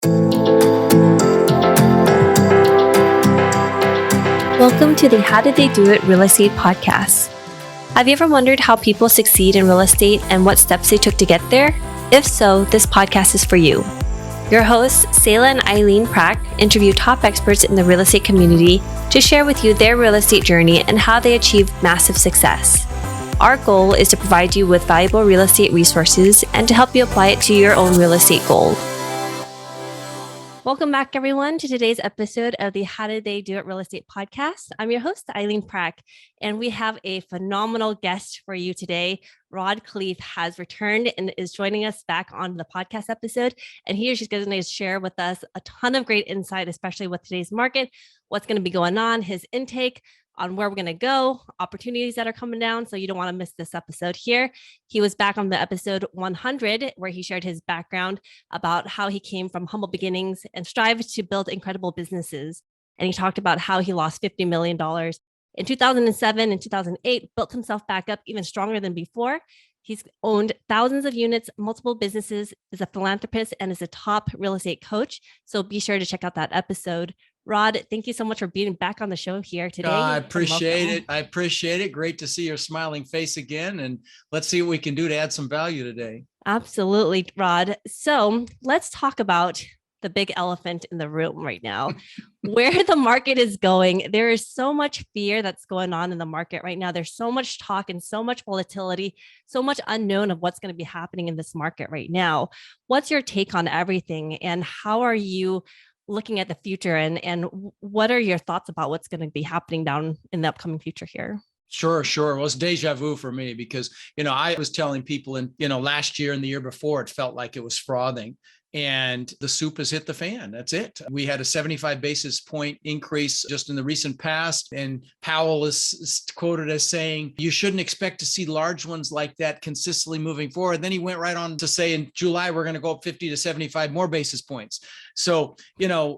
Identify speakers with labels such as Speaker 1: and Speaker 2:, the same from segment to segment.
Speaker 1: Welcome to the How Did They Do It Real Estate Podcast. Have you ever wondered how people succeed in real estate and what steps they took to get there? If so, this podcast is for you. Your hosts, Sayla and Eileen Prack, interview top experts in the real estate community to share with you their real estate journey and how they achieved massive success. Our goal is to provide you with valuable real estate resources and to help you apply it to your own real estate goal. Welcome back, everyone, to today's episode of the How Did They Do It Real Estate Podcast. I'm your host, Eileen Prack, and we have a phenomenal guest for you today. Khleif has returned and is joining us back on the podcast episode. And he is just going to share with us a ton of great insight, especially with today's market, what's going to be going on, his intake on where we're going to go, opportunities that are coming down. So you don't want to miss this episode here. He was back on the episode 100, where he shared his background about how he came from humble beginnings and strived to build incredible businesses. And he talked about how he lost $50 million in 2007 and 2008, built himself back up even stronger than before. He's owned thousands of units, multiple businesses, is a philanthropist, and is a top real estate coach. So be sure to check out that episode. Rod, thank you so much for being back on the show here today.
Speaker 2: I appreciate it. I appreciate it. Great to see your smiling face again. And let's see what we can do to add some value today.
Speaker 1: Absolutely, Rod. So let's talk about the big elephant in the room right now, where the market is going. There is so much fear that's going on in the market right now. There's so much talk and so much volatility, so much unknown of what's going to be happening in this market right now. What's your take on everything, and how are you looking at the future, and what are your thoughts about what's going to be happening down in the upcoming future here?
Speaker 2: Sure. Well, it's deja vu for me because, I was telling people last year and the year before, it felt like it was frothing. And the soup has hit the fan. That's it. We had a 75 basis point increase just in the recent past. And Powell is quoted as saying, you shouldn't expect to see large ones like that consistently moving forward. Then he went right on to say in July, we're going to go up 50 to 75 more basis points. So,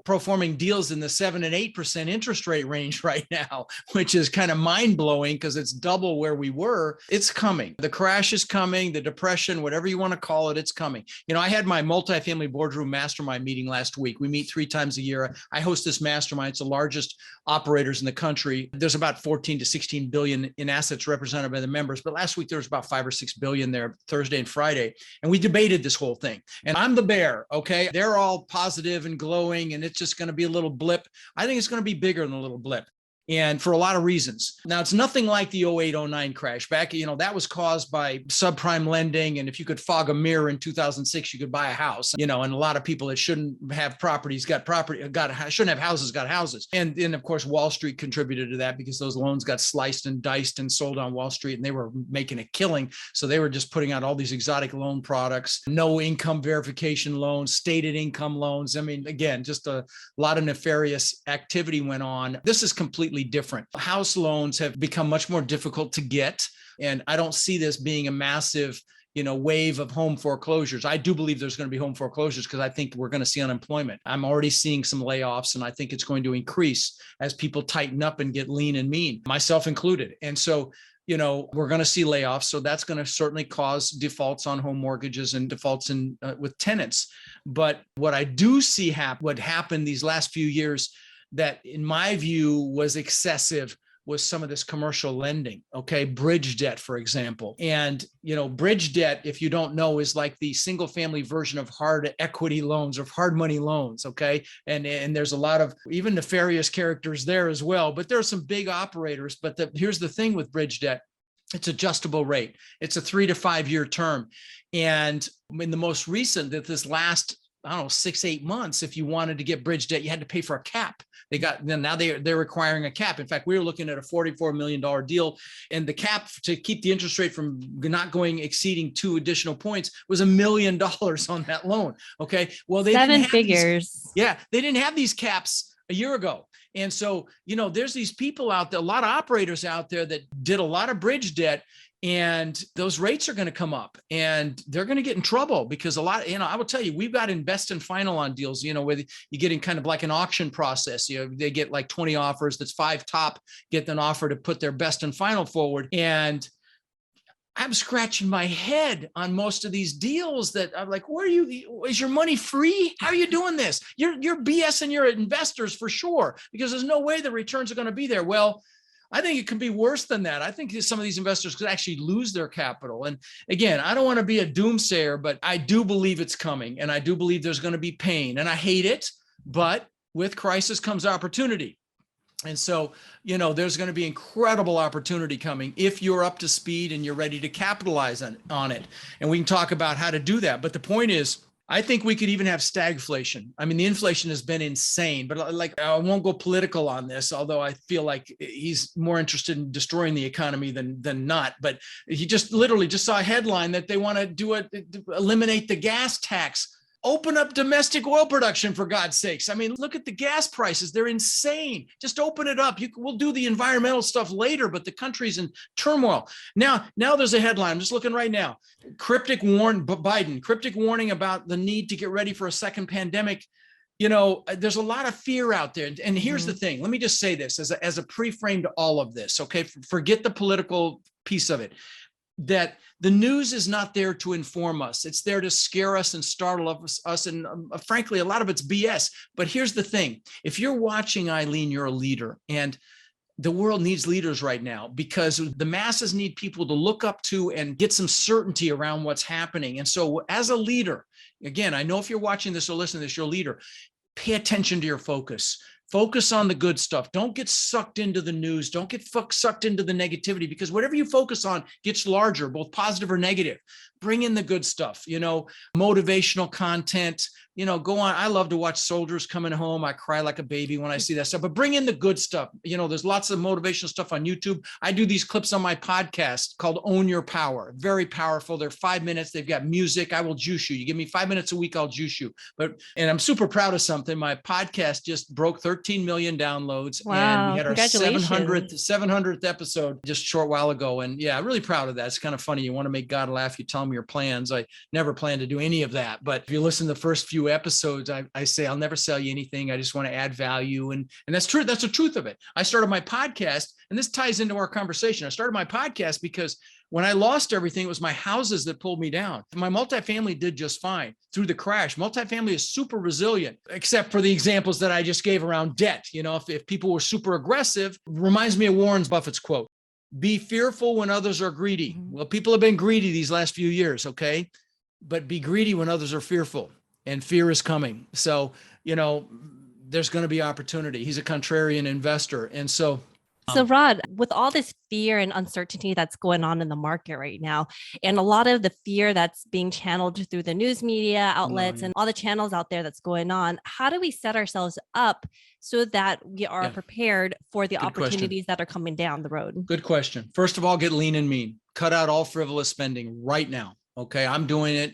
Speaker 2: performing deals in the 7 and 8% interest rate range right now, which is kind of mind blowing because it's double where we were. It's coming. The crash is coming, the depression, whatever you want to call it, it's coming. I had my multifamily boardroom mastermind meeting last week. We meet 3 times a year. I host this mastermind. It's the largest operators in the country. There's about 14 to 16 billion in assets represented by the members. But last week, there was about 5 or 6 billion there Thursday and Friday. And we debated this whole thing. And I'm the bear. Okay. They're all positive and glowing, and it's just going to be a little blip. I think it's going to be bigger than a little blip. And for a lot of reasons. Now, it's nothing like the 08-09 crash back. That was caused by subprime lending. And if you could fog a mirror in 2006, you could buy a house, and a lot of people that shouldn't have properties shouldn't have houses, got houses. And then, of course, Wall Street contributed to that because those loans got sliced and diced and sold on Wall Street, and they were making a killing. So they were just putting out all these exotic loan products, no income verification loans, stated income loans. I mean, again, just a lot of nefarious activity went on. This is completely different. House loans have become much more difficult to get. And I don't see this being a massive, wave of home foreclosures. I do believe there's going to be home foreclosures because I think we're going to see unemployment. I'm already seeing some layoffs, and I think it's going to increase as people tighten up and get lean and mean, myself included. And so, we're going to see layoffs. So that's going to certainly cause defaults on home mortgages and defaults with tenants. But what I do see what happened these last few years that in my view was excessive was some of this commercial lending, okay? Bridge debt, for example. And, bridge debt, if you don't know, is like the single family version of hard equity loans or hard money loans, okay? And there's a lot of even nefarious characters there as well, but there are some big operators. But here's the thing with bridge debt. It's adjustable rate. It's a 3 to 5 year term. And in the most recent, this last 6-8 months, if you wanted to get bridge debt, you had to pay for a cap. Now they're requiring a cap. In fact, we were looking at a $44 million deal, and the cap to keep the interest rate from not exceeding 2 additional points was $1 million on that loan. Okay. Well, they
Speaker 1: 7 figures.
Speaker 2: They didn't have these caps a year ago. And so, there's these people out there, a lot of operators out there that did a lot of bridge debt, and those rates are going to come up, and they're going to get in trouble because a lot, I will tell you, we've got invest and final on deals, where you get in kind of like an auction process. They get like 20 offers. That's 5 top get an offer to put their best and final forward. And I'm scratching my head on most of these deals that I'm like, is your money free? How are you doing this? You're BSing your investors for sure, because there's no way the returns are going to be there. Well, I think it could be worse than that. I think some of these investors could actually lose their capital. And again, I don't want to be a doomsayer, but I do believe it's coming. And I do believe there's going to be pain. And I hate it, but with crisis comes opportunity. And so, there's going to be incredible opportunity coming if you're up to speed and you're ready to capitalize on it. And we can talk about how to do that. But the point is, I think we could even have stagflation. I mean, the inflation has been insane, but I won't go political on this, although I feel like he's more interested in destroying the economy than not. But he just literally just saw a headline that they want to eliminate the gas tax. Open up domestic oil production, for God's sakes. I mean, look at the gas prices. They're insane. Just open it up. We'll do the environmental stuff later, but the country's in turmoil. Now there's a headline. I'm just looking right now. Biden, cryptic warning about the need to get ready for a second pandemic. There's a lot of fear out there. And here's the thing. Let me just say this as a pre-frame to all of this, okay? Forget the political piece of it. That the news is not there to inform us. It's there to scare us and startle us. And frankly, a lot of it's BS. But here's the thing. If you're watching, Eileen, you're a leader. And the world needs leaders right now, because the masses need people to look up to and get some certainty around what's happening. And so as a leader, again, I know if you're watching this or listening to this, you're a leader. Pay attention to your focus. Focus on the good stuff. Don't get sucked into the news. Don't get sucked into the negativity, because whatever you focus on gets larger, both positive or negative. Bring in the good stuff, motivational content, go on. I love to watch soldiers coming home. I cry like a baby when I see that stuff, but bring in the good stuff. There's lots of motivational stuff on YouTube. I do these clips on my podcast called Own Your Power. Very powerful. They're 5 minutes. They've got music. I will juice you. You give me 5 minutes a week, I'll juice you. And I'm super proud of something. My podcast just broke 13 million downloads.
Speaker 1: Wow,
Speaker 2: and we had our 700th episode just a short while ago. And yeah, really proud of that. It's kind of funny. You want to make God laugh, you tell him your plans. I never planned to do any of that. But if you listen to the first few episodes, I say, I'll never sell you anything. I just want to add value. And that's true. That's the truth of it. I started my podcast, and this ties into our conversation. I started my podcast because when I lost everything, it was my houses that pulled me down. My multifamily did just fine through the crash. Multifamily is super resilient, except for the examples that I just gave around debt. If people were super aggressive, reminds me of Warren Buffett's quote, be fearful when others are greedy. Well, people have been greedy these last few years, okay? But be greedy when others are fearful, and fear is coming. So, there's going to be opportunity. He's a contrarian investor. And so
Speaker 1: Rod, with all this fear and uncertainty that's going on in the market right now, and a lot of the fear that's being channeled through the news media outlets and all the channels out there that's going on, how do we set ourselves up so that we are prepared for the opportunities that are coming down the road?
Speaker 2: Good question. First of all, get lean and mean. Cut out all frivolous spending right now. Okay, I'm doing it.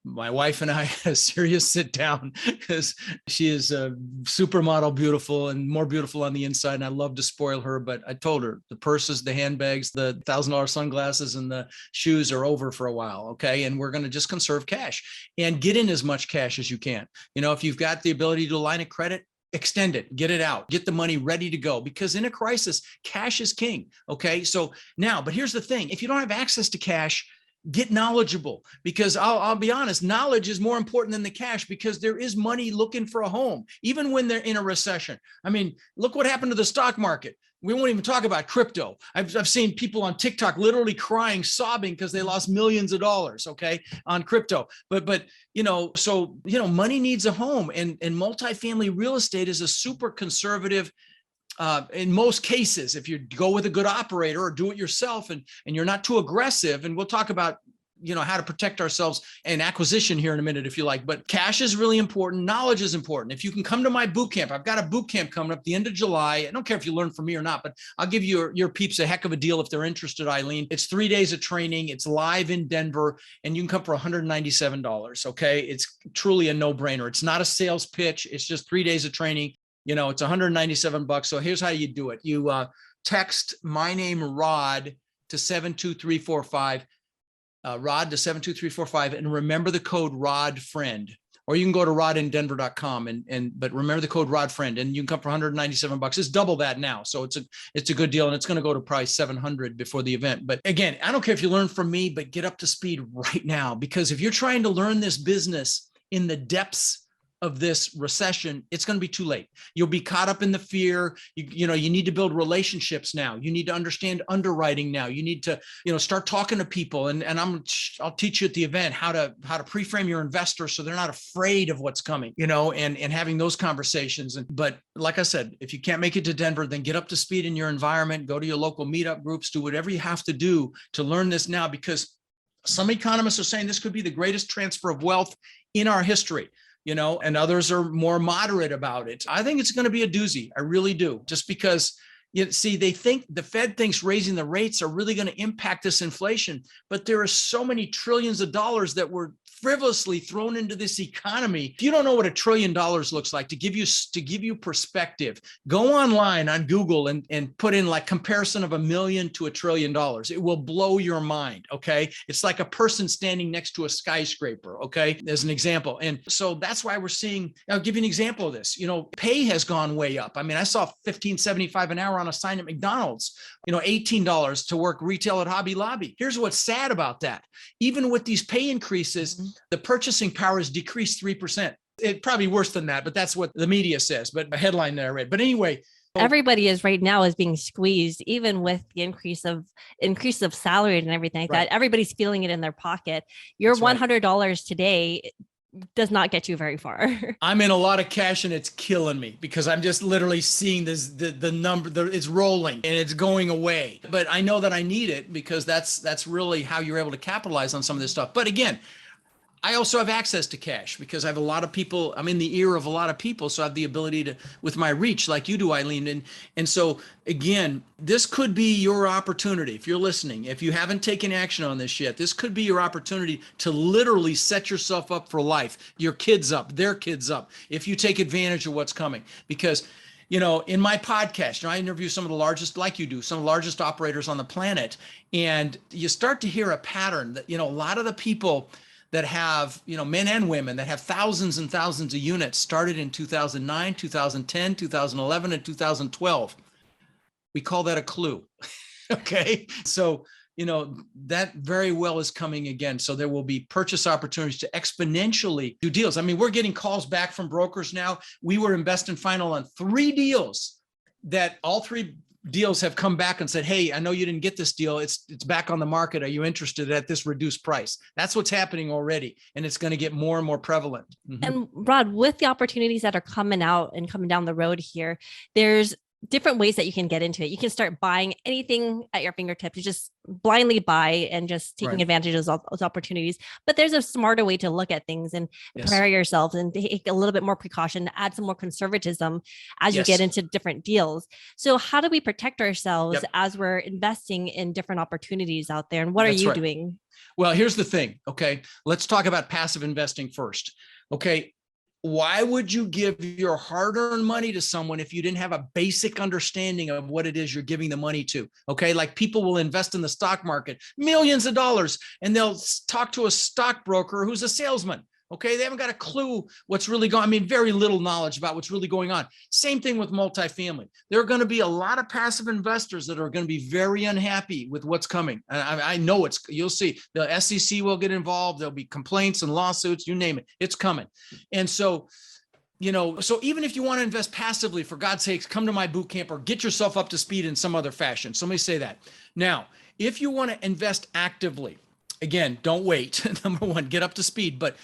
Speaker 2: My wife and I had a serious sit down because she is a supermodel, beautiful and more beautiful on the inside. And I love to spoil her, but I told her the purses, the handbags, the $1,000 sunglasses and the shoes are over for a while. Okay. And we're going to just conserve cash and get in as much cash as you can. If you've got the ability to line of credit, extend it, get it out, get the money ready to go, because in a crisis, cash is king. Okay. So now, but here's the thing. If you don't have access to cash, get knowledgeable, because I'll be honest, knowledge is more important than the cash, because there is money looking for a home, even when they're in a recession. I mean, look what happened to the stock market. We won't even talk about crypto. I've seen people on TikTok literally crying, sobbing because they lost millions of dollars, okay, on crypto. But money needs a home, and multifamily real estate is a super conservative in most cases, if you go with a good operator or do it yourself and you're not too aggressive. And we'll talk about, how to protect ourselves and acquisition here in a minute, if you like. But cash is really important. Knowledge is important. If you can come to my boot camp, I've got a boot camp coming up the end of July. I don't care if you learn from me or not, but I'll give your peeps a heck of a deal if they're interested, Eileen. It's 3 days of training. It's live in Denver, and you can come for $197. Okay. It's truly a no-brainer. It's not a sales pitch. It's just 3 days of training. It's $197. So here's how you do it. You text my name, Rod, to 72345, Rod to 72345, and remember the code ROD friend. or you can go to rodindenver.com but remember the code RODFRIEND, and you can come for $197. It's double that now. So it's a good deal, and it's going to go to probably $700 before the event. But again, I don't care if you learn from me, but get up to speed right now, because if you're trying to learn this business in the depths of this recession, it's going to be too late. You'll be caught up in the fear. You need to build relationships now. You need to understand underwriting now. You need to, start talking to people. And I'll teach you at the event how to pre-frame your investors so they're not afraid of what's coming, and having those conversations. But like I said, if you can't make it to Denver, then get up to speed in your environment, go to your local meetup groups, do whatever you have to do to learn this now, because some economists are saying this could be the greatest transfer of wealth in our history. And others are more moderate about it. I think it's going to be a doozy. I really do. Just because, they think the Fed thinks raising the rates are really going to impact this inflation, but there are so many trillions of dollars that were frivolously thrown into this economy. If you don't know what $1 trillion looks like, to give you perspective, go online on Google and put in like comparison of $1 million to $1 trillion. It will blow your mind. Okay. It's like a person standing next to a skyscraper. Okay. As an example. And so that's why we're seeing, I'll give you an example of this. Pay has gone way up. I mean, I saw $15.75 an hour on a sign at McDonald's, $18 to work retail at Hobby Lobby. Here's what's sad about that. Even with these pay increases, the purchasing power has decreased 3%. It's probably worse than that, but that's what the media says, but a headline that I read. But anyway,
Speaker 1: everybody is right now is being squeezed, even with the increase of salary and everything like that. Everybody's feeling it in their pocket. Your $100 today does not get you very far.
Speaker 2: I'm in a lot of cash and it's killing me, because I'm just literally seeing this, the number, it's rolling and it's going away. But I know that I need it, because that's really how you're able to capitalize on some of this stuff. But again, I also have access to cash because I have a lot of people. I'm in the ear of a lot of people. So I have the ability to, with my reach, like you do, Eileen. And so again, this could be your opportunity. If you're listening, if you haven't taken action on this yet, this could be your opportunity to literally set yourself up for life, your kids up, their kids up, if you take advantage of what's coming. Because in my podcast, I interview some of the largest, like you do, some of the largest operators on the planet. And you start to hear a pattern that, a lot of the people that have, men and women that have thousands and thousands of units started in 2009, 2010, 2011, and 2012. We call that a clue. Okay. So, that very well is coming again. So there will be purchase opportunities to exponentially do deals. I mean, we're getting calls back from brokers now. We were investing final on 3 deals that all 3 deals have come back and said, hey, I know you didn't get this deal. It's back on the market. Are you interested at this reduced price? That's what's happening already. And it's going to get more and more prevalent. Mm-hmm.
Speaker 1: And Rod, with the opportunities that are coming out and coming down the road here, there's different ways that you can get into it. You can start buying anything at your fingertips. You just blindly buy and just taking advantage of those opportunities. But there's a smarter way to look at things and prepare yourself and take a little bit more precaution, add some more conservatism as you get into different deals. So how do we protect ourselves as we're investing in different opportunities out there? And what are you doing?
Speaker 2: Well, here's the thing. Okay. Let's talk about passive investing first. Okay. Why would you give your hard-earned money to someone if you didn't have a basic understanding of what it is you're giving the money to? Okay. Like people will invest in the stock market, millions of dollars, and they'll talk to a stockbroker who's a salesman. Okay. They haven't got a clue what's really going on. I mean, very little knowledge about what's really going on. Same thing with multifamily. There are going to be a lot of passive investors that are going to be very unhappy with what's coming. I know you'll see the SEC will get involved. There'll be complaints and lawsuits, you name it. It's coming. And so, so even if you want to invest passively, for God's sakes, come to my boot camp or get yourself up to speed in some other fashion. So let me say that. Now, if you want to invest actively, again, don't wait. Number one, get up to speed, but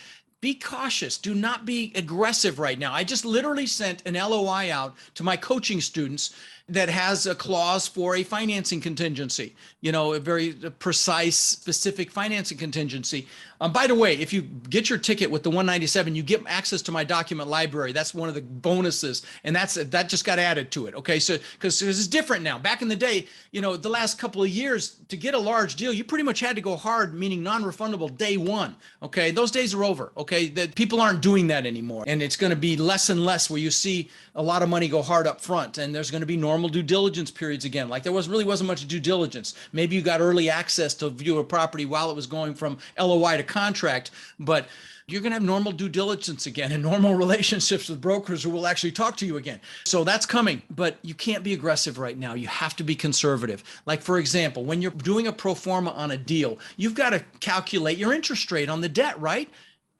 Speaker 2: be cautious. Do not be aggressive right now. I just literally sent an LOI out to my coaching students that has a clause for a financing contingency, a very precise, specific financing contingency. By the way, if you get your ticket with the 197, you get access to my document library. That's one of the bonuses. And that just got added to it. Okay. So, because this is different now. Back in the day, the last couple of years, to get a large deal, you pretty much had to go hard, meaning non-refundable day one. Okay. Those days are over. Okay. That people aren't doing that anymore. And it's going to be less and less where you see a lot of money go hard up front. And there's going to be normal due diligence periods again. Like there wasn't much due diligence. Maybe you got early access to view a property while it was going from LOI to contract, but you're going to have normal due diligence again and normal relationships with brokers who will actually talk to you again. So that's coming, but you can't be aggressive right now. You have to be conservative. Like, for example, when you're doing a pro forma on a deal, you've got to calculate your interest rate on the debt, right?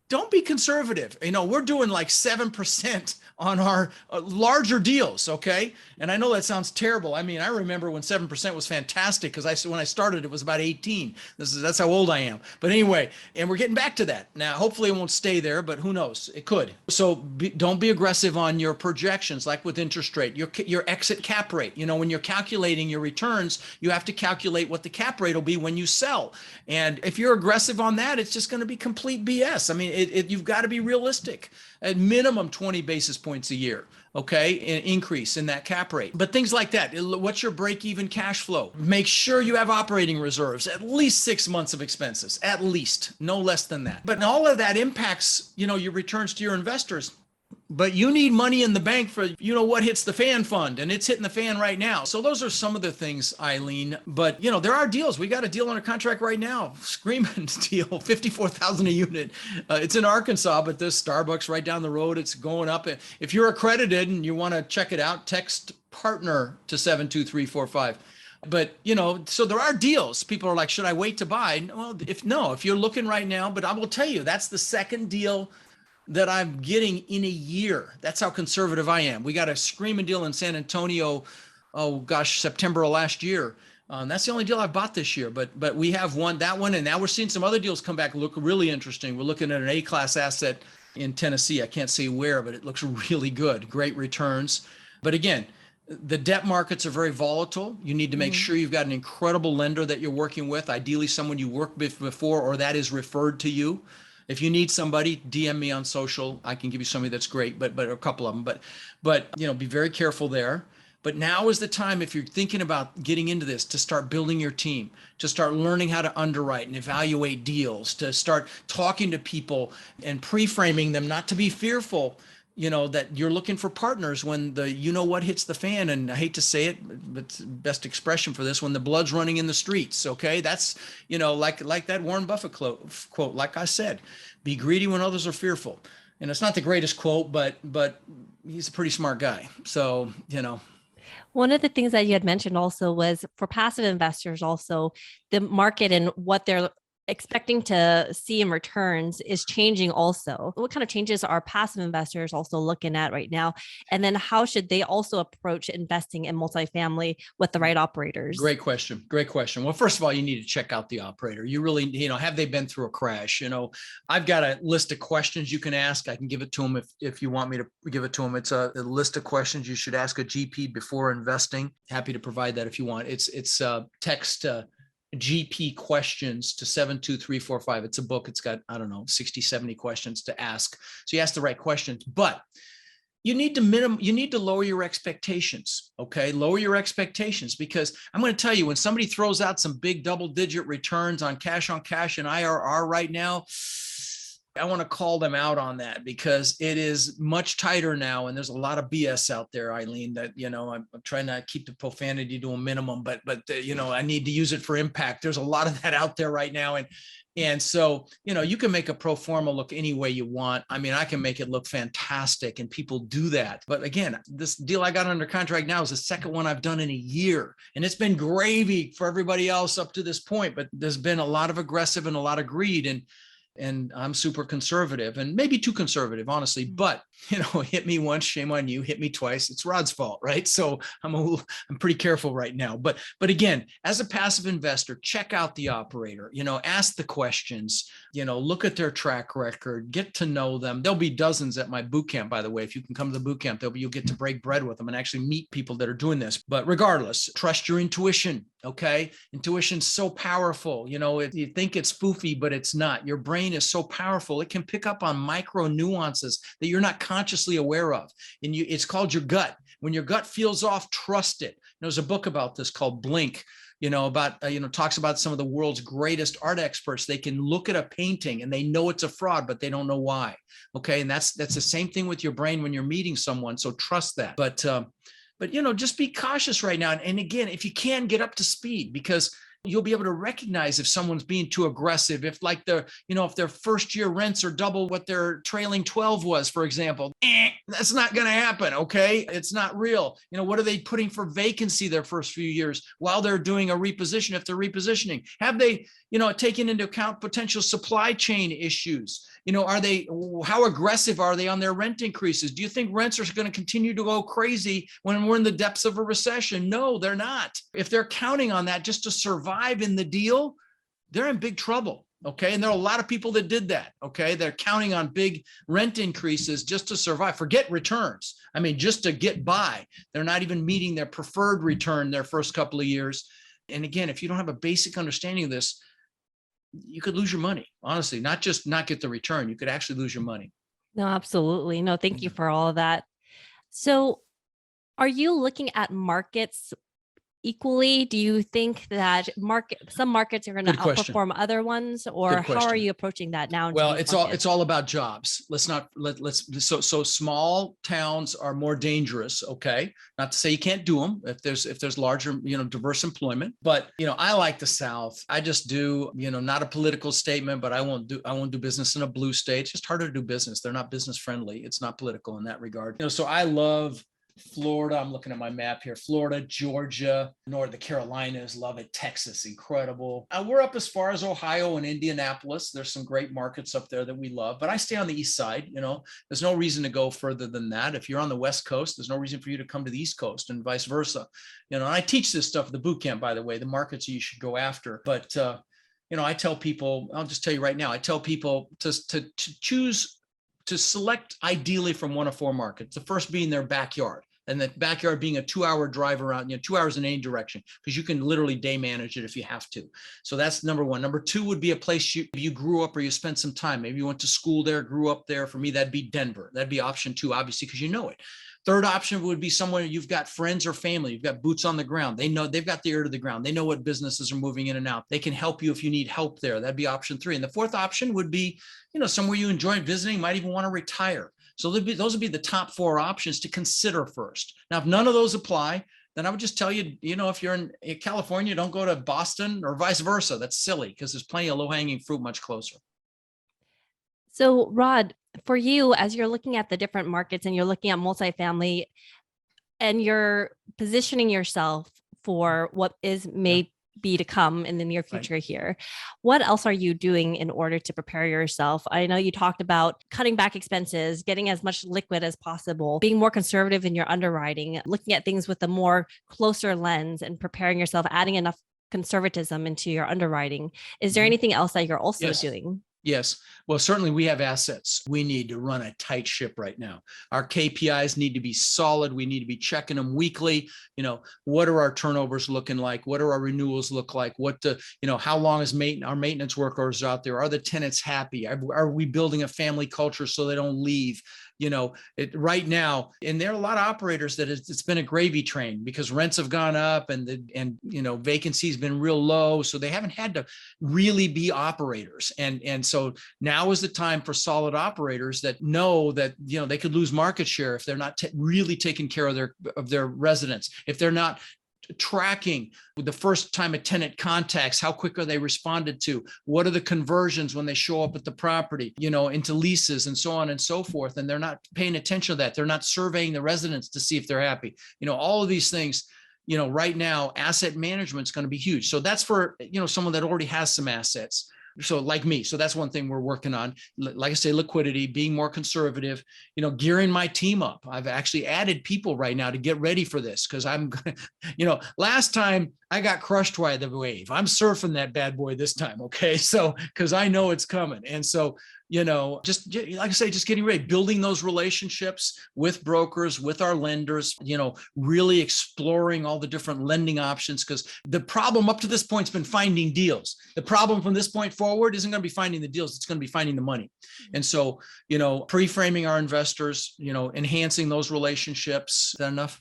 Speaker 2: Don't be conservative. We're doing like 7% on our larger deals, okay? And I know that sounds terrible. I mean, I remember when 7% was fantastic because when I started, it was about 18. That's how old I am. But anyway, and we're getting back to that. Now, hopefully it won't stay there, but who knows? It could. So don't be aggressive on your projections, like with interest rate, your exit cap rate. When you're calculating your returns, you have to calculate what the cap rate will be when you sell. And if you're aggressive on that, it's just going to be complete BS. I mean, you've got to be realistic. At minimum 20 basis points a year, okay, an increase in that cap rate. But things like that, what's your break-even cash flow? Make sure you have operating reserves, at least 6 months of expenses, at least, no less than that. But all of that impacts, your returns to your investors. But you need money in the bank for, what hits the fan fund, and it's hitting the fan right now. So those are some of the things, Eileen. But, there are deals. We got a deal under contract right now, screaming deal, 54,000 a unit. It's in Arkansas, but there's Starbucks right down the road. It's going up. If you're accredited and you want to check it out, text partner to 72345. But, so there are deals. People are like, should I wait to buy? Well, if you're looking right now, but I will tell you, that's the second deal that I'm getting in a year. That's how conservative I am. We got a screaming deal in San Antonio, September of last year. That's the only deal I bought this year, but we have that one, and now we're seeing some other deals come back, look really interesting. We're looking at an A-class asset in Tennessee. I can't say where, but it looks really good. Great returns. But again, the debt markets are very volatile. You need to make sure you've got an incredible lender that you're working with, ideally someone you worked with before or that is referred to you. If you need somebody, DM me on social. I can give you somebody that's great, but a couple of them. But be very careful there. But now is the time, if you're thinking about getting into this, to start building your team, to start learning how to underwrite and evaluate deals, to start talking to people and pre-framing them, not to be fearful, that you're looking for partners when what hits the fan. And I hate to say it, but it's the best expression for this, when the blood's running in the streets. Okay. That's, like that Warren Buffett quote, like I said, be greedy when others are fearful. And it's not the greatest quote, but he's a pretty smart guy. So,
Speaker 1: One of the things that you had mentioned also was for passive investors, also the market and what they're expecting to see in returns is changing also. What kind of changes are passive investors also looking at right now? And then how should they also approach investing in multifamily with the right operators?
Speaker 2: Great question. Well, first of all, you need to check out the operator. You really, have they been through a crash? I've got a list of questions you can ask. I can give it to them if you want me to give it to them. It's a list of questions you should ask a GP before investing. Happy to provide that if you want. It's text GP questions to 72345. It's a book. It's got, 60, 70 questions to ask. So you ask the right questions, but you need to lower your expectations. Okay. Lower your expectations, because I'm going to tell you, when somebody throws out some big double-digit returns on cash and IRR right now, I want to call them out on that, because it is much tighter now. And there's a lot of BS out there, Eileen, that, I'm trying to keep the profanity to a minimum, but I need to use it for impact. There's a lot of that out there right now. And so, you can make a pro forma look any way you want. I mean, I can make it look fantastic, and people do that. But again, this deal I got under contract now is the second one I've done in a year, and it's been gravy for everybody else up to this point. But there's been a lot of aggressive and a lot of greed, and I'm super conservative, and maybe too conservative, honestly, but hit me once, shame on you. Hit me twice, it's Rod's fault, right? So I'm pretty careful right now. But again, as a passive investor, check out the operator, ask the questions, look at their track record, get to know them. There'll be dozens at my boot camp, by the way. If you can come to the boot camp, you'll get to break bread with them and actually meet people that are doing this. But regardless, trust your intuition. Okay. Intuition's so powerful. You think it's spoofy, but it's not. Your brain is so powerful. It can pick up on micro nuances that you're not consciously aware of. And it's called your gut. When your gut feels off, trust it. There's a book about this called Blink, talks about some of the world's greatest art experts. They can look at a painting and they know it's a fraud, but they don't know why. Okay. And that's the same thing with your brain when you're meeting someone. So trust that. But just be cautious right now. And again, if you can, get up to speed, because You'll be able to recognize if someone's being too aggressive, if like if their first year rents are double what their trailing 12 was, for example. That's not going to happen. Okay. It's not real. What are they putting for vacancy their first few years while they're doing a reposition? If they're repositioning, have they, taken into account potential supply chain issues? How aggressive are they on their rent increases? Do you think rents are going to continue to go crazy when we're in the depths of a recession? No, they're not. If they're counting on that just to survive in the deal, they're in big trouble. Okay. And there are a lot of people that did that. Okay. They're counting on big rent increases just to survive. Forget returns. I mean, just to get by. They're not even meeting their preferred return their first couple of years. And again, if you don't have a basic understanding of this, you could lose your money. Honestly, not just not get the return. You could actually lose your money.
Speaker 1: No, absolutely. No, thank you for all of that. So are you looking at markets equally? Do you think that some markets are going to outperform other ones, or how are you approaching that now?
Speaker 2: Well, it's all about jobs. So small towns are more dangerous. Okay. Not to say you can't do them if there's larger, diverse employment, but, I like the South. I just do, not a political statement, but I won't do business in a blue state. It's just harder to do business. They're not business friendly. It's not political in that regard. So I love Florida. I'm looking at my map here. Florida, Georgia, the Carolinas, love it. Texas, incredible. We're up as far as Ohio and Indianapolis. There's some great markets up there that we love, but I stay on the East side. There's no reason to go further than that. If you're on the West Coast, there's no reason for you to come to the East Coast and vice versa. And I teach this stuff at the boot camp, by the way, the markets you should go after. But, I tell people, I'll just tell you right now, I tell people to choose to select ideally from one of four markets, the first being their backyard. And the backyard being a 2-hour drive around, 2 hours in any direction, because you can literally day manage it if you have to. So that's number one. Number two would be a place you grew up or you spent some time. Maybe you went to school there, grew up there. For me, that'd be Denver. That'd be option two, obviously, because you know it. Third option would be somewhere you've got friends or family. You've got boots on the ground. They know, they've got the ear to the ground. They know what businesses are moving in and out. They can help you if you need help there. That'd be option three. And the fourth option would be, somewhere you enjoy visiting, might even want to retire. So those would be the top four options to consider first. Now, if none of those apply, then I would just tell you, if you're in California, don't go to Boston or vice versa. That's silly because there's plenty of low-hanging fruit much closer.
Speaker 1: So, Rod, for you, as you're looking at the different markets and you're looking at multifamily and you're positioning yourself for what may be to come in the near future here, what else are you doing in order to prepare yourself? I know you talked about cutting back expenses, getting as much liquid as possible, being more conservative in your underwriting, looking at things with a more closer lens and preparing yourself, adding enough conservatism into your underwriting. Is there anything else that you're also doing?
Speaker 2: Yes. Well, certainly we have assets. We need to run a tight ship right now. Our KPIs need to be solid. We need to be checking them weekly. What are our turnovers looking like? What are our renewals look like? How long is our maintenance workers out there? Are the tenants happy? Are we building a family culture so they don't leave? Right now, and there are a lot of operators that it's been a gravy train because rents have gone up and vacancy's been real low. So they haven't had to really be operators. And so now is the time for solid operators that know that, they could lose market share if they're not really taking care of their residents, if they're not tracking the first time a tenant contacts, how quick are they responded to? What are the conversions when they show up at the property, into leases and so on and so forth. And they're not paying attention to that. They're not surveying the residents to see if they're happy. All of these things, right now, asset management is going to be huge. So that's for, someone that already has some assets. So like me, so that's one thing we're working on. Like I say, liquidity, being more conservative, gearing my team up. I've actually added people right now to get ready for this because I'm, last time I got crushed by the wave. I'm surfing that bad boy this time. Okay. So, because I know it's coming. And so, just like I say, just getting ready, building those relationships with brokers, with our lenders, really exploring all the different lending options. Because the problem up to this point has been finding deals. The problem from this point forward isn't going to be finding the deals. It's going to be finding the money. And so, pre-framing our investors, enhancing those relationships. Is that enough?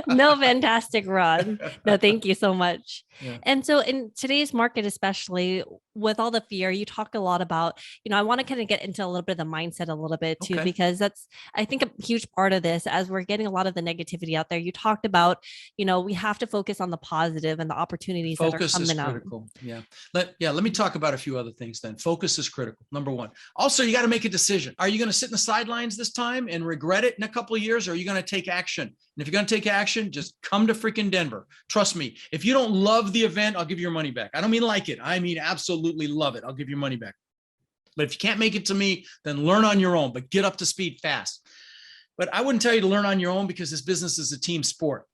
Speaker 1: No, fantastic, Rod. No, thank you so much.
Speaker 2: Yeah.
Speaker 1: And so in today's market, especially, with all the fear, you talk a lot about, I want to kind of get into a little bit of the mindset a little bit too,
Speaker 2: Okay.
Speaker 1: because that's, I think, a huge part of this as we're getting a lot of the negativity out there. You talked about, we have to focus on the positive and the opportunities that are
Speaker 2: Focus is
Speaker 1: coming up.
Speaker 2: critical. Yeah. Let me talk about a few other things then. Focus is critical. Number one. Also, you got to make a decision. Are you going to sit in the sidelines this time and regret it in a couple of years? Or are you going to take action? And if you're going to take action, just come to freaking Denver. Trust me. If you don't love the event, I'll give you your money back. I don't mean like it. I mean absolutely love it. I'll give you money back. But if you can't make it to me, then learn on your own, but get up to speed fast. But I wouldn't tell you to learn on your own because this business is a team sport.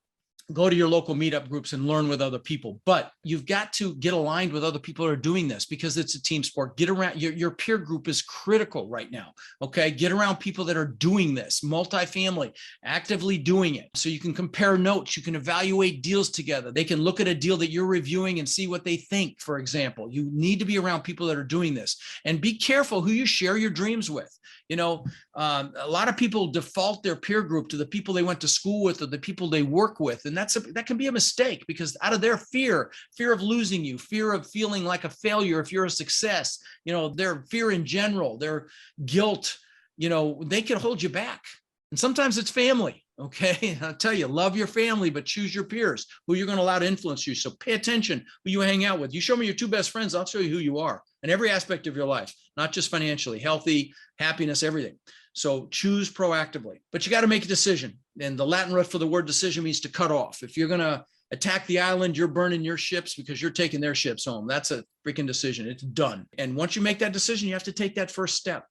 Speaker 2: Go to your local meetup groups and learn with other people. But you've got to get aligned with other people that are doing this because it's a team sport. Get around, your peer group is critical right now. Okay. Get around people that are doing this, multifamily, actively doing it. So you can compare notes. You can evaluate deals together. They can look at a deal that you're reviewing and see what they think, for example. You need to be around people that are doing this, and be careful who you share your dreams with. A lot of people default their peer group to the people they went to school with or the people they work with. And that can be a mistake because out of their fear of losing you, fear of feeling like a failure if you're a success, their fear in general, their guilt, they can hold you back. And sometimes it's family. Okay. I'll tell you, love your family, but choose your peers, who you're going to allow to influence you. So pay attention who you hang out with. You show me your two best friends, I'll show you who you are in every aspect of your life, not just financially, healthy, happiness, everything. So choose proactively, but you got to make a decision. And the Latin root for the word decision means to cut off. If you're going to attack the island, you're burning your ships because you're taking their ships home. That's a freaking decision. It's done. And once you make that decision, you have to take that first step.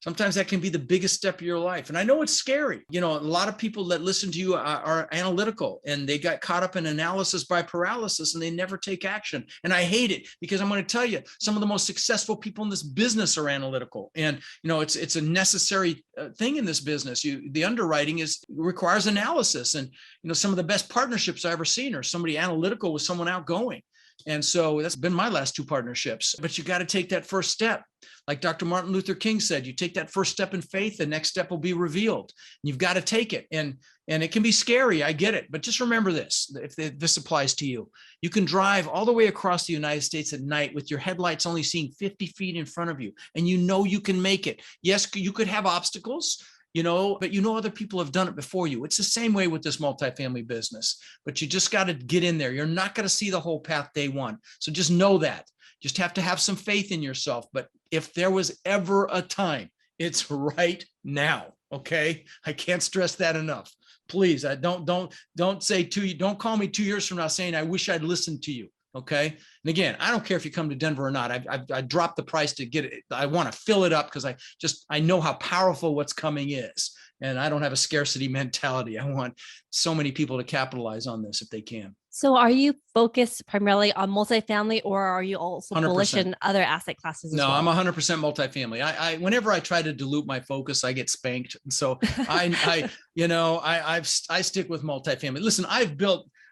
Speaker 2: Sometimes that can be the biggest step of your life. And I know it's scary. A lot of people that listen to you are analytical, and they got caught up in analysis by paralysis, and they never take action. And I hate it because I'm going to tell you, some of the most successful people in this business are analytical. And, it's a necessary thing in this business. The underwriting requires analysis. And, some of the best partnerships I've ever seen are somebody analytical with someone outgoing. And so that's been my last two partnerships. But you got to take that first step. Like Dr. Martin Luther King said, you take that first step in faith, the next step will be revealed. You've got to take it. And it can be scary. I get it. But just remember this, if this applies to you, you can drive all the way across the United States at night with your headlights only seeing 50 feet in front of you. And you can make it. Yes, you could have obstacles, but other people have done it before you. It's the same way with this multifamily business, but you just got to get in there. You're not going to see the whole path day one. So just know that. Just have to have some faith in yourself. But if there was ever a time, it's right now. Okay. I can't stress that enough. Please, don't call me 2 years from now saying, I wish I'd listened to you. Okay. And again, I don't care if you come to Denver or not. I dropped the price to get it. I want to fill it up because I know how powerful what's coming is. And I don't have a scarcity mentality. I want so many people to capitalize on this if they can.
Speaker 1: So are you focused primarily on multifamily, or are you also
Speaker 2: 100%.
Speaker 1: Bullish in other asset classes as
Speaker 2: No,
Speaker 1: well?
Speaker 2: I'm 100% multifamily. Whenever I try to dilute my focus, I get spanked. And so I stick with multifamily. Listen,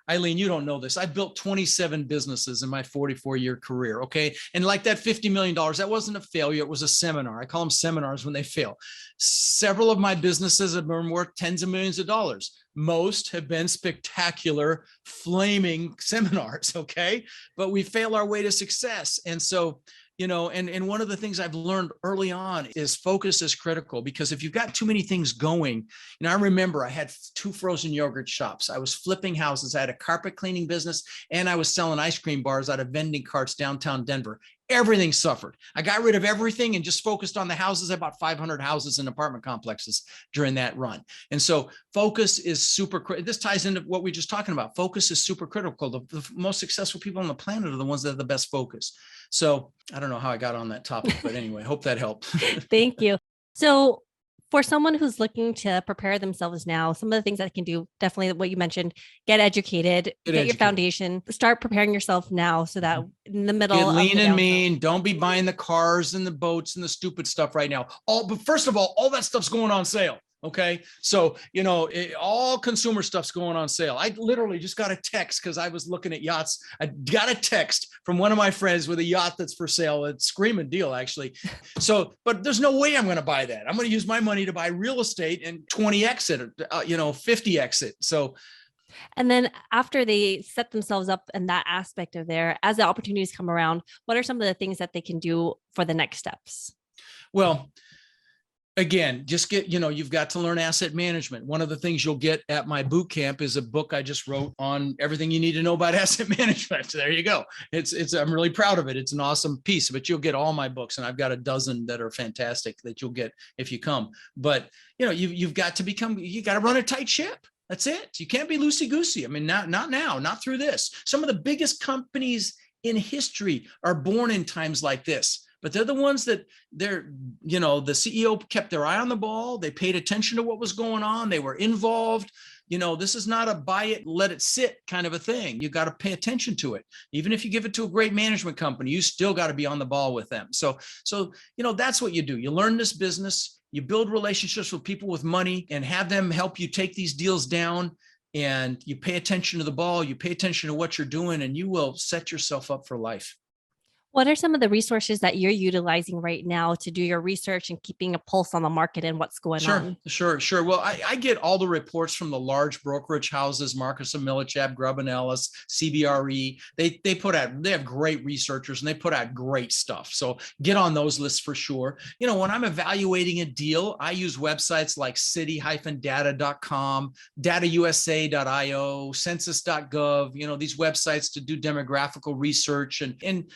Speaker 2: Eileen, you don't know this. I built 27 businesses in my 44-year career. Okay. And like that $50 million, that wasn't a failure. It was a seminar. I call them seminars when they fail. Several of my businesses have been worth tens of millions of dollars. Most have been spectacular, flaming seminars. Okay. But we fail our way to success. And so, and one of the things I've learned early on is focus is critical, because if you've got too many things going, I remember I had 2 frozen yogurt shops. I was flipping houses. I had a carpet cleaning business, and I was selling ice cream bars out of vending carts downtown Denver. Everything suffered. I got rid of everything and just focused on the houses. I bought 500 houses and apartment complexes during that run. And so focus is super critical. This ties into what we're just talking about. Focus is super critical. The most successful people on the planet are the ones that have the best focus. So I don't know how I got on that topic, but anyway, hope that helped.
Speaker 1: Thank you. So for someone who's looking to prepare themselves now, some of the things that can do, definitely what you mentioned, get educated, get your foundation, start preparing yourself now so that in the middle
Speaker 2: Get
Speaker 1: of
Speaker 2: lean
Speaker 1: the
Speaker 2: and
Speaker 1: downturn,
Speaker 2: mean. Don't be buying the cars and the boats and the stupid stuff right now. But first of all that stuff's going on sale. Okay. So, all consumer stuff's going on sale. I literally just got a text because I was looking at yachts. I got a text from one of my friends with a yacht that's for sale. It's screaming deal, actually. So, but there's no way I'm going to buy that. I'm going to use my money to buy real estate and 20x it, 50x it. So
Speaker 1: And then after they set themselves up in that aspect of there, as the opportunities come around, what are some of the things that they can do for the next steps?
Speaker 2: Well, again, just get, you've got to learn asset management. One of the things you'll get at my boot camp is a book I just wrote on everything you need to know about asset management. There you go. I'm really proud of it. It's an awesome piece, but you'll get all my books, and I've got a dozen that are fantastic that you'll get if you come. But you've got to you got to run a tight ship. That's it. You can't be loosey-goosey. I mean, not now, not through this. Some of the biggest companies in history are born in times like this, but they're the ones that the CEO kept their eye on the ball. They paid attention to what was going on. They were involved. This is not a buy it, let it sit kind of a thing. You got to pay attention to it. Even if you give it to a great management company, you still got to be on the ball with them. So, that's what you do. You learn this business. You build relationships with people with money and have them help you take these deals down, and you pay attention to the ball, you pay attention to what you're doing, and you will set yourself up for life.
Speaker 1: What are some of the resources that you're utilizing right now to do your research and keeping a pulse on the market and what's going on?
Speaker 2: Sure. Well, I get all the reports from the large brokerage houses, Marcus and Millichap, Grubb and Ellis, CBRE. They have great researchers, and they put out great stuff. So get on those lists for sure. When I'm evaluating a deal, I use websites like city-data.com, datausa.io, census.gov, these websites to do demographical research and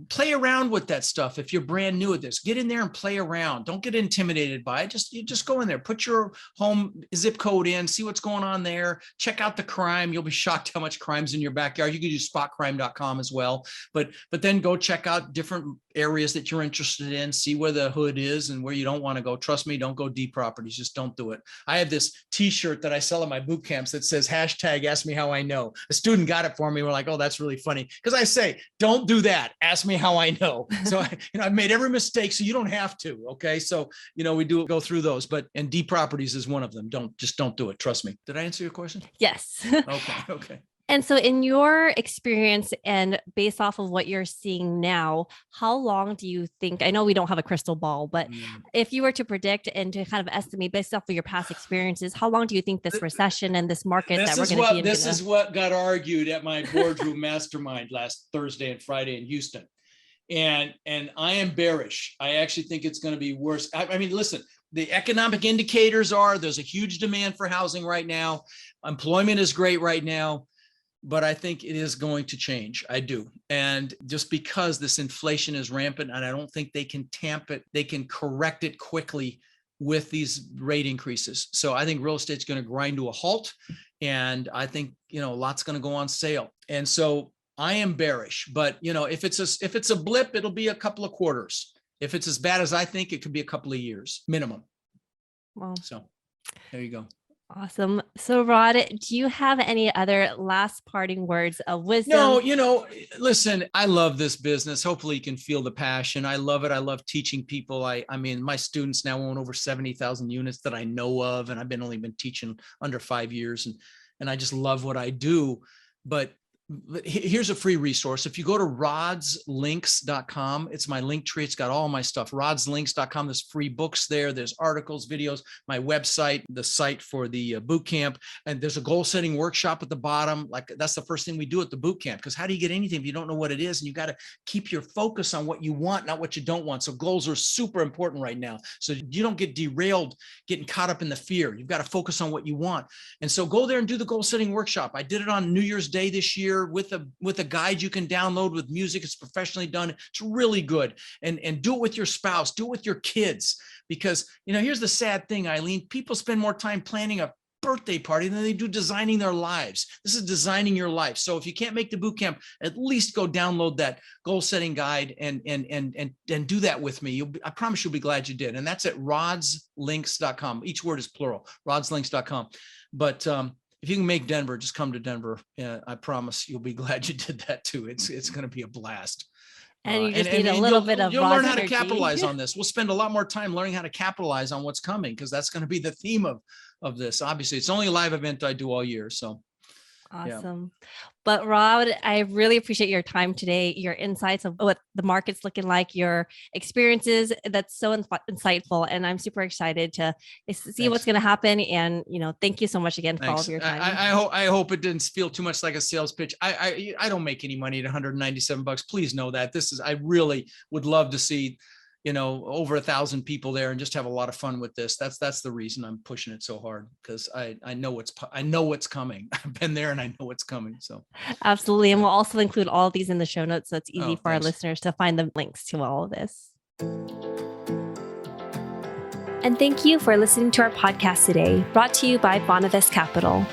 Speaker 2: play around with that stuff. If you're brand new at this, get in there and play around. Don't get intimidated by it. You just go in there, put your home zip code in, see what's going on there, check out the crime. You'll be shocked how much crime's in your backyard. You can use spotcrime.com as well, but then go check out different areas that you're interested in, see where the hood is and where you don't want to go. Trust me, don't go deep properties. Just don't do it. I have this t-shirt that I sell at my boot camps that says #AskMeHowIknow. A student got it for me. We're like, oh, that's really funny. Because I say, don't do that. Ask me how I know. So I've made every mistake, so you don't have to. Okay. So, we go through those, and deep properties is one of them. Don't do it. Trust me. Did I answer your question?
Speaker 1: Yes.
Speaker 2: Okay.
Speaker 1: And so in your experience and based off of what you're seeing now, how long do you think, I know we don't have a crystal ball, but if you were to predict and to kind of estimate based off of your past experiences, how long do you think this recession and this market that we're going to be in?
Speaker 2: This is what got argued at my boardroom mastermind last Thursday and Friday in Houston. And I am bearish. I actually think it's going to be worse. I mean, listen, the economic indicators there's a huge demand for housing right now. Employment is great right now. But I think it is going to change. I do. And just because this inflation is rampant, and I don't think they can tamp it, they can correct it quickly with these rate increases. So I think real estate's going to grind to a halt. And I think, a lot's going to go on sale. And so I am bearish, but if it's a blip, it'll be a couple of quarters. If it's as bad as I think, it could be a couple of years minimum.
Speaker 1: Wow.
Speaker 2: So there you go.
Speaker 1: Awesome. So Rod, do you have any other last parting words of wisdom?
Speaker 2: No, listen, I love this business. Hopefully you can feel the passion. I love it. I love teaching people. I mean, my students now own over 70,000 units that I know of, and I've only been teaching under 5 years, and I just love what I do. But here's a free resource. If you go to rodslinks.com, it's my link tree. It's got all my stuff. rodslinks.com. There's free books there. There's articles, videos, my website, the site for the boot camp. And there's a goal setting workshop at the bottom. Like that's the first thing we do at the boot camp, because how do you get anything if you don't know what it is? And you got to keep your focus on what you want, not what you don't want. So goals are super important right now. So you don't get derailed, getting caught up in the fear. You've got to focus on what you want. And so go there and do the goal setting workshop. I did it on New Year's Day this year with a guide you can download with music. It's professionally done. It's really good. And do it with your spouse, do it with your kids, because here's the sad thing, Eileen, people spend more time planning a birthday party than they do designing their lives. This is designing your life. So if you can't make the boot camp, at least go download that goal setting guide and do that with me. I promise you'll be glad you did. And that's at rodslinks.com. Each word is plural, rodslinks.com. But if you can make Denver, just come to Denver. I promise you'll be glad you did that too. It's going to be a blast.
Speaker 1: And you just need a little bit of
Speaker 2: you'll learn how to
Speaker 1: energy.
Speaker 2: capitalize on this. We'll spend a lot more time learning how to capitalize on what's coming, because that's going to be the theme of this. Obviously, it's only a live event I do all year. So
Speaker 1: Awesome. But Rod, I really appreciate your time today, your insights of what the market's looking like, your experiences. That's so insightful. And I'm super excited to see what's going to happen. And, thank you so much again for all of your time.
Speaker 2: I hope it didn't feel too much like a sales pitch. I don't make any money at $197. Please know that. I really would love to see over 1,000 people there and just have a lot of fun with this. That's the reason I'm pushing it so hard, because I know what's coming. I've been there and I know what's coming. So
Speaker 1: absolutely. And we'll also include all of these in the show notes, so it's easy for our listeners to find the links to all of this. And thank you for listening to our podcast today, brought to you by Bonavest Capital.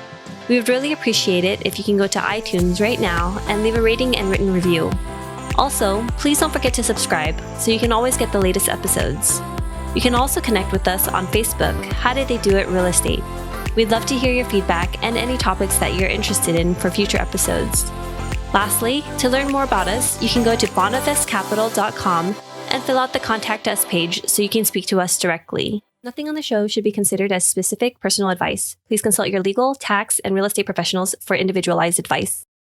Speaker 1: We would really appreciate it if you can go to iTunes right now and leave a rating and written review. Also, please don't forget to subscribe so you can always get the latest episodes. You can also connect with us on Facebook, How Did They Do It Real Estate. We'd love to hear your feedback and any topics that you're interested in for future episodes. Lastly, to learn more about us, you can go to bonavestcapital.com and fill out the Contact Us page so you can speak to us directly. Nothing on the show should be considered as specific personal advice. Please consult your legal, tax, and real estate professionals for individualized advice.